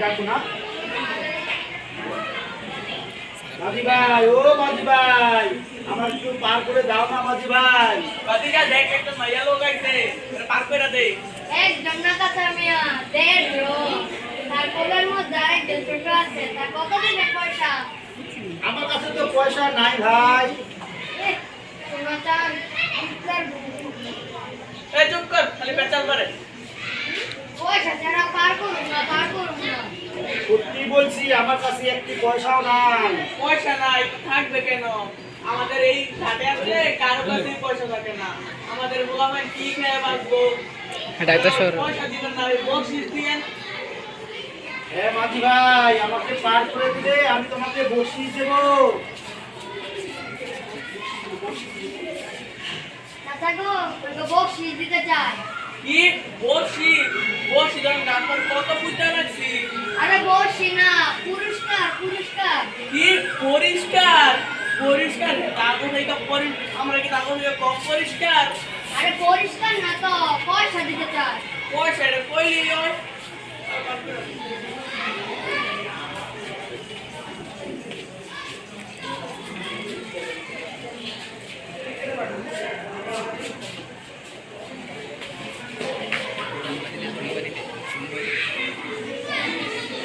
ডাকো না মাঝি ভাই, ও মাঝি ভাই, আমার একটু পার করে দাও না মাঝি ভাই। বাদিকা দেখ একটা মাইয়া লোক আইছে, পার করে দে। এক জন্নাতা সামিয়া দেড় রো তার কোলের মধ্যে আরেকজন ছোট আছে, তার কত দিনের পয়সা? আমার কাছে তো পয়সা নাই ভাই। শোনা চান এই চুপ কর, খালি পেঁচাল করে। পয়সা ছাড়া পার করুন না, পার করুন না। সত্যি বলছি, আমার কাছে একটি পয়সাও নাই। পয়সা নাই তো থাকবে কেন? আমাদের এই ঘাটে আসলে কারো কাছেই পয়সা থাকে না। আমাদের গোলামের কি খেয়ে বাঁচবো? পয়সা দিবেন না, ওই বকশিস দিয়েন। হ্যাঁ মাঝি ভাই, আমাকে পার করে দিলে আমি তোমাকে বসিয়ে দেবো। চাচা গো, ওকে বকশিশ দিতে চাই। কি বকশিস? বকশিস আমি ডাক্তার কত পয়সা রাখছি। আরে বকশি না, পুরস্কার পুরস্কার। কি পরিষ্কার? পরিষ্কার কাগজ এইটা আমরা কি কাগজ কম পরিষ্কার? আরে পরিষ্কার না তো, পয়সা দিতে চাই। পয়সা এটা কইলি হয়।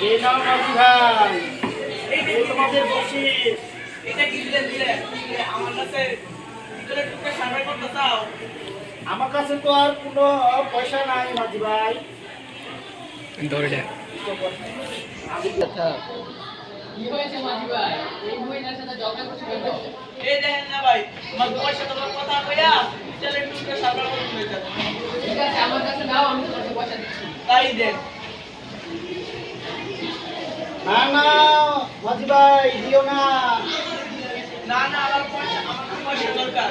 এই নাও মাঝি ভাই, এই এই তোমাদের বকশিশ। এটা কি দিলে দিলে? আমার কাছে ভিতরে টুকে সার্ভে করতে চাও? আমার কাছে তো আর কোনো পয়সা নাই মাঝি ভাই। কি হয়েছে মাঝি ভাই? এই মহিলার সাথে ঝগড়া করছো কেন? এই দেখেন না ভাই, আমার তোমার সাথে আমার কথা কইয়া ভিতরে টুকে সার্ভে করতে হইছে। ঠিক আছে, আমার কাছে নাও, আমি তোমাকে পয়সা দিচ্ছি। তাই দেন। না না মাঝি ভাই, দিও না। না না, আমার পয়সা দরকার।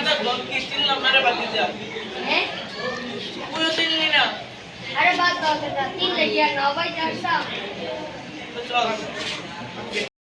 না দল কি চিনলাম না রে বাতি যা। হ্যাঁ? পুরো চিনলি না। আরে বাদ দাও চাচা, 3 লেগিয়া 9 বাই 400। তো চল।